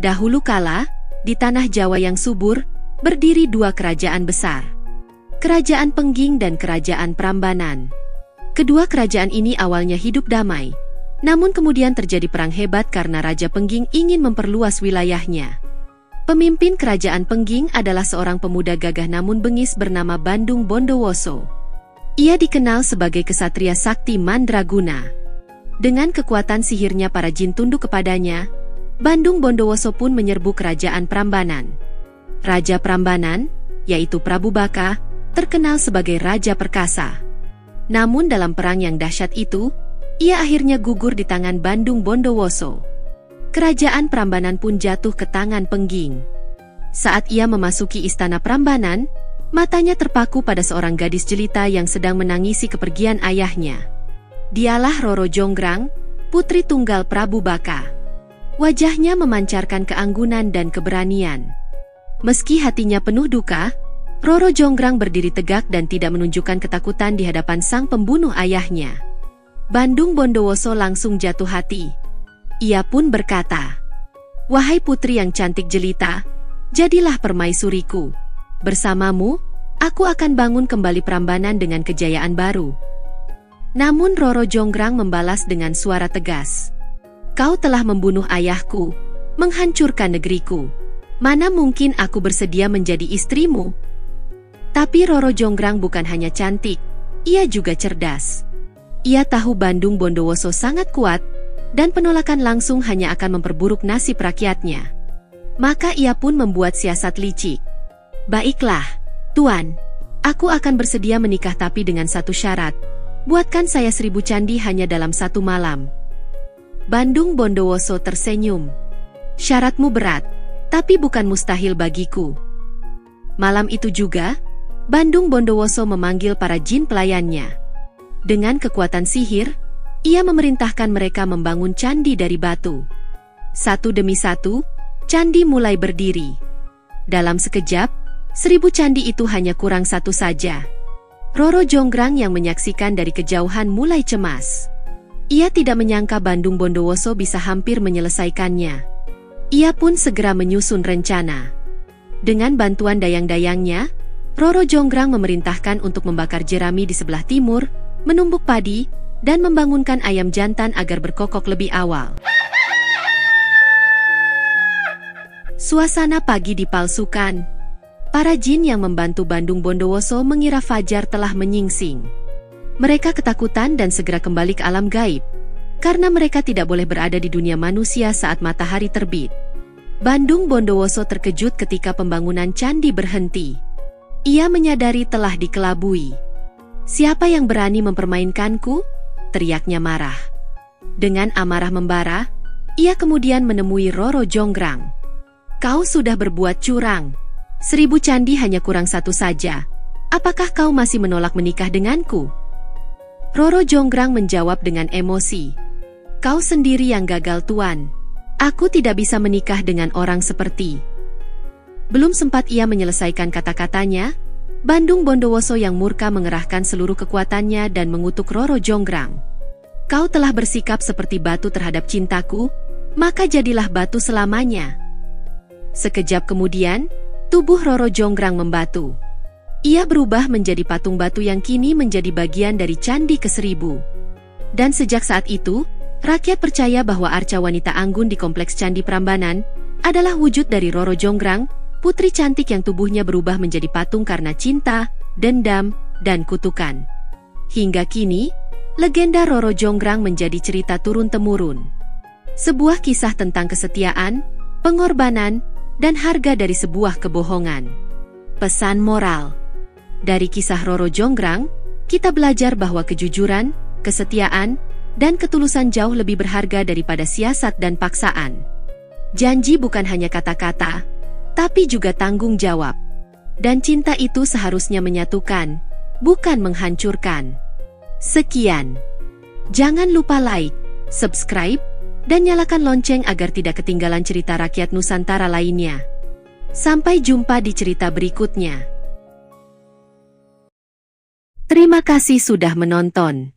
Dahulu kala, di tanah Jawa yang subur, berdiri dua kerajaan besar. Kerajaan Pengging dan Kerajaan Prambanan. Kedua kerajaan ini awalnya hidup damai. Namun kemudian terjadi perang hebat karena Raja Pengging ingin memperluas wilayahnya. Pemimpin Kerajaan Pengging adalah seorang pemuda gagah namun bengis bernama Bandung Bondowoso. Ia dikenal sebagai kesatria sakti mandraguna. Dengan kekuatan sihirnya para jin tunduk kepadanya, Bandung Bondowoso pun menyerbu Kerajaan Prambanan. Raja Prambanan, yaitu Prabu Baka, terkenal sebagai Raja Perkasa. Namun dalam perang yang dahsyat itu, ia akhirnya gugur di tangan Bandung Bondowoso. Kerajaan Prambanan pun jatuh ke tangan Pengging. Saat ia memasuki istana Prambanan, matanya terpaku pada seorang gadis jelita yang sedang menangisi kepergian ayahnya. Dialah Roro Jonggrang, putri tunggal Prabu Baka. Wajahnya memancarkan keanggunan dan keberanian. Meski hatinya penuh duka, Roro Jonggrang berdiri tegak dan tidak menunjukkan ketakutan di hadapan sang pembunuh ayahnya. Bandung Bondowoso langsung jatuh hati. Ia pun berkata, "Wahai putri yang cantik jelita, jadilah permaisuriku. Bersamamu, aku akan bangun kembali Prambanan dengan kejayaan baru." Namun Roro Jonggrang membalas dengan suara tegas, "Kau telah membunuh ayahku, menghancurkan negeriku. Mana mungkin aku bersedia menjadi istrimu?" Tapi Roro Jonggrang bukan hanya cantik, ia juga cerdas. Ia tahu Bandung Bondowoso sangat kuat, dan penolakan langsung hanya akan memperburuk nasib rakyatnya. Maka ia pun membuat siasat licik. "Baiklah, Tuan, aku akan bersedia menikah tapi dengan satu syarat. Buatkan saya 1000 candi hanya dalam satu malam." Bandung Bondowoso tersenyum. "Syaratmu berat, tapi bukan mustahil bagiku." Malam itu juga, Bandung Bondowoso memanggil para jin pelayannya. Dengan kekuatan sihir, ia memerintahkan mereka membangun candi dari batu. Satu demi satu, candi mulai berdiri. Dalam sekejap, 1000 candi itu hanya kurang satu saja. Roro Jonggrang yang menyaksikan dari kejauhan mulai cemas. Ia tidak menyangka Bandung Bondowoso bisa hampir menyelesaikannya. Ia pun segera menyusun rencana. Dengan bantuan dayang-dayangnya, Roro Jonggrang memerintahkan untuk membakar jerami di sebelah timur, menumbuk padi, dan membangunkan ayam jantan agar berkokok lebih awal. Suasana pagi dipalsukan. Para jin yang membantu Bandung Bondowoso mengira fajar telah menyingsing. Mereka ketakutan dan segera kembali ke alam gaib, karena mereka tidak boleh berada di dunia manusia saat matahari terbit. Bandung Bondowoso terkejut ketika pembangunan candi berhenti. Ia menyadari telah dikelabui. "Siapa yang berani mempermainkanku?" teriaknya marah. Dengan amarah membara, ia kemudian menemui Roro Jonggrang. "Kau sudah berbuat curang. 1000 candi hanya kurang satu saja. Apakah kau masih menolak menikah denganku?" Roro Jonggrang menjawab dengan emosi. "Kau sendiri yang gagal, Tuan. Aku tidak bisa menikah dengan orang seperti..." Belum sempat ia menyelesaikan kata-katanya, Bandung Bondowoso yang murka mengerahkan seluruh kekuatannya dan mengutuk Roro Jonggrang. "Kau telah bersikap seperti batu terhadap cintaku, maka jadilah batu selamanya." Sekejap kemudian, tubuh Roro Jonggrang membatu. Ia berubah menjadi patung batu yang kini menjadi bagian dari Candi ke-1000. Dan sejak saat itu, rakyat percaya bahwa arca wanita anggun di kompleks Candi Prambanan adalah wujud dari Roro Jonggrang, putri cantik yang tubuhnya berubah menjadi patung karena cinta, dendam, dan kutukan. Hingga kini, legenda Roro Jonggrang menjadi cerita turun-temurun. Sebuah kisah tentang kesetiaan, pengorbanan, dan harga dari sebuah kebohongan. Pesan moral. Dari kisah Roro Jonggrang, kita belajar bahwa kejujuran, kesetiaan, dan ketulusan jauh lebih berharga daripada siasat dan paksaan. Janji bukan hanya kata-kata, tapi juga tanggung jawab. Dan cinta itu seharusnya menyatukan, bukan menghancurkan. Sekian. Jangan lupa like, subscribe, dan nyalakan lonceng agar tidak ketinggalan cerita rakyat Nusantara lainnya. Sampai jumpa di cerita berikutnya. Terima kasih sudah menonton.